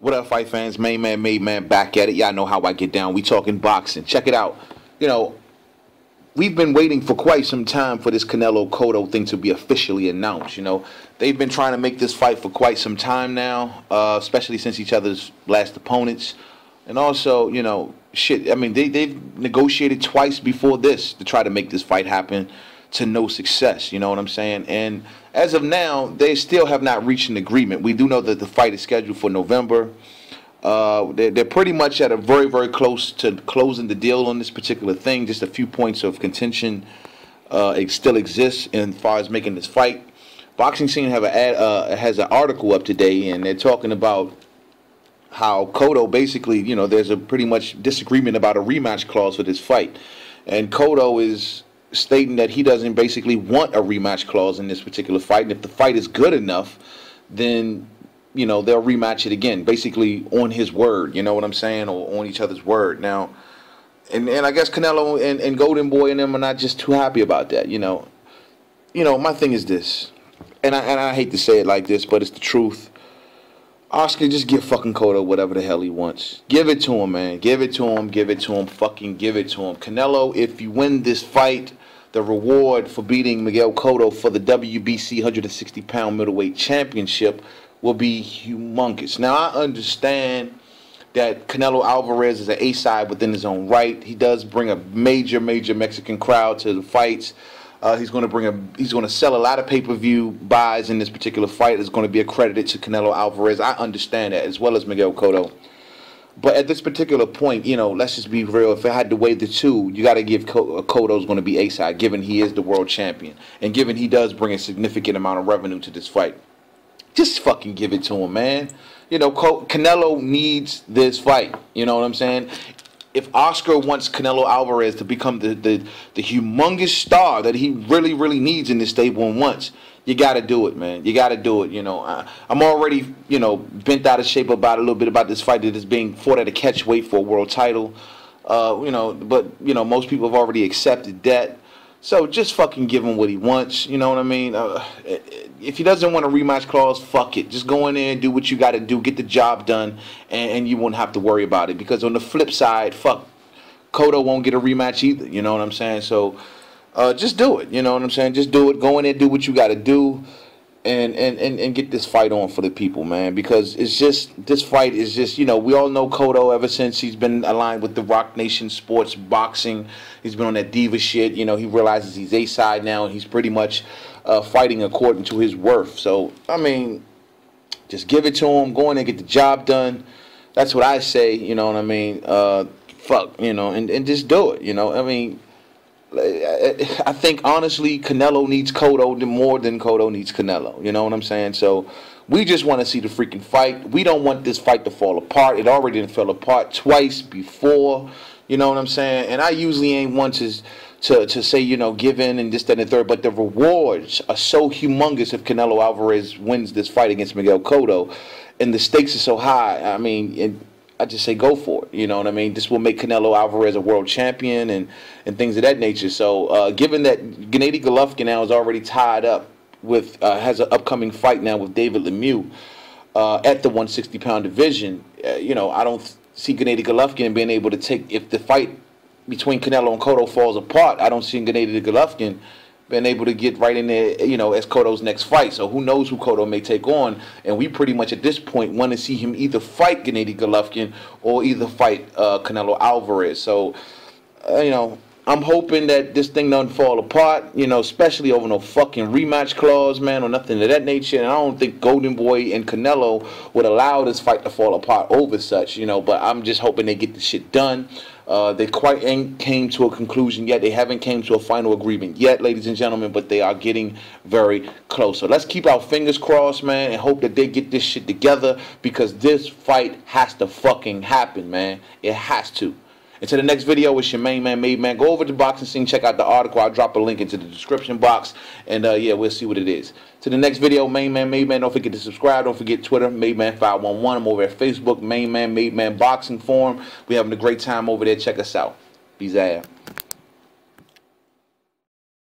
What up, fight fans? Main man, made man, back at it. Y'all know how I get down. We talking boxing. Check it out. You know, we've been waiting for quite some time for this Canelo Cotto thing to be officially announced. You know, they've been trying to make this fight for quite some time now, especially since each other's last opponents. And also, you know, shit, I mean, they've negotiated twice before this to try to make this fight happen to no success, you know what I'm saying? And as of now, they still have not reached an agreement. We do know that the fight is scheduled for November. They're pretty much at a very, very close to closing the deal on this particular thing. Just a few points of contention it still exists as far as making this fight. Boxing Scene has an article up today, and they're talking about how Cotto basically, you know, there's a pretty much disagreement about a rematch clause for this fight. And Cotto is stating that he doesn't basically want a rematch clause in this particular fight, and if the fight is good enough, then, you know, they'll rematch it again, basically on his word, you know what I'm saying, or on each other's word. Now, and I guess Canelo and Golden Boy and them are not just too happy about that, you know. My thing is this, and I hate to say it like this, but it's the truth. Oscar, just give fucking Cotto whatever the hell he wants. Give it to him, man. Give it to him. Give it to him. Fucking give it to him. Canelo, if you win this fight, the reward for beating Miguel Cotto for the WBC 160-pound middleweight championship will be humongous. Now, I understand that Canelo Alvarez is an A-side within his own right. He does bring a major, major Mexican crowd to the fights. He's going to sell a lot of pay-per-view buys in this particular fight. It's going to be accredited to Canelo Alvarez. I understand that, as well as Miguel Cotto. But at this particular point, you know, let's just be real. If I had to weigh the two, you got to give Cotto's going to be A-side, given he is the world champion, and given he does bring a significant amount of revenue to this fight. Just fucking give it to him, man. You know, Canelo needs this fight. You know what I'm saying? If Oscar wants Canelo Alvarez to become the humongous star that he really, really needs in this stable and wants, you got to do it, man. You got to do it. You know, I'm already, you know, bent out of shape about a little bit about this fight that is being fought at a catch weight for a world title. You know, but, you know, most people have already accepted that. So just fucking give him what he wants. You know what I mean? If he doesn't want a rematch clause, fuck it. Just go in there and do what you got to do. Get the job done, and you won't have to worry about it. Because on the flip side, fuck, Cotto won't get a rematch either. You know what I'm saying? So just do it. You know what I'm saying? Just do it. Go in there, do what you got to do, and get this fight on for the people, man. Because it's just, this fight is just, you know, we all know Cotto ever since he's been aligned with the Rock Nation Sports Boxing. He's been on that diva shit. You know, he realizes he's A-side now, and he's pretty much fighting according to his worth. So, I mean, just give it to him. Go in there and get the job done. That's what I say, you know what I mean? Fuck, you know, and just do it, you know. I mean, I think, honestly, Canelo needs Cotto more than Cotto needs Canelo. You know what I'm saying? So we just want to see the freaking fight. We don't want this fight to fall apart. It already done fell apart twice before. You know what I'm saying? And I usually ain't one to say, you know, give in and this, that, and the third. But the rewards are so humongous if Canelo Alvarez wins this fight against Miguel Cotto. And the stakes are so high. I mean, I just say go for it. You know what I mean? This will make Canelo Alvarez a world champion and things of that nature. So given that Gennady Golovkin now is already tied up with, has an upcoming fight now with David Lemieux at the 160-pound division, you know, I don't see Gennady Golovkin being able to take, if the fight between Canelo and Cotto falls apart, I don't see Gennady Golovkin being able to get right in there, you know, as Cotto's next fight. So who knows who Cotto may take on. And we pretty much at this point want to see him either fight Gennady Golovkin or either fight Canelo Alvarez. So, you know, I'm hoping that this thing doesn't fall apart, you know, especially over no fucking rematch clause, man, or nothing of that nature. And I don't think Golden Boy and Canelo would allow this fight to fall apart over such, you know, but I'm just hoping they get the shit done. They quite ain't came to a conclusion yet. They haven't came to a final agreement yet, ladies and gentlemen, but they are getting very close. So let's keep our fingers crossed, man, and hope that they get this shit together, because this fight has to fucking happen, man. It has to. Until the next video, it's your main man, made man. Go over to Boxing Scene, check out the article. I'll drop a link into the description box, and yeah, we'll see what it is. To the next video, main man, made man. Don't forget to subscribe. Don't forget Twitter, made man 511. I'm over at Facebook, main man, made man boxing forum. We're having a great time over there. Check us out. Peace out.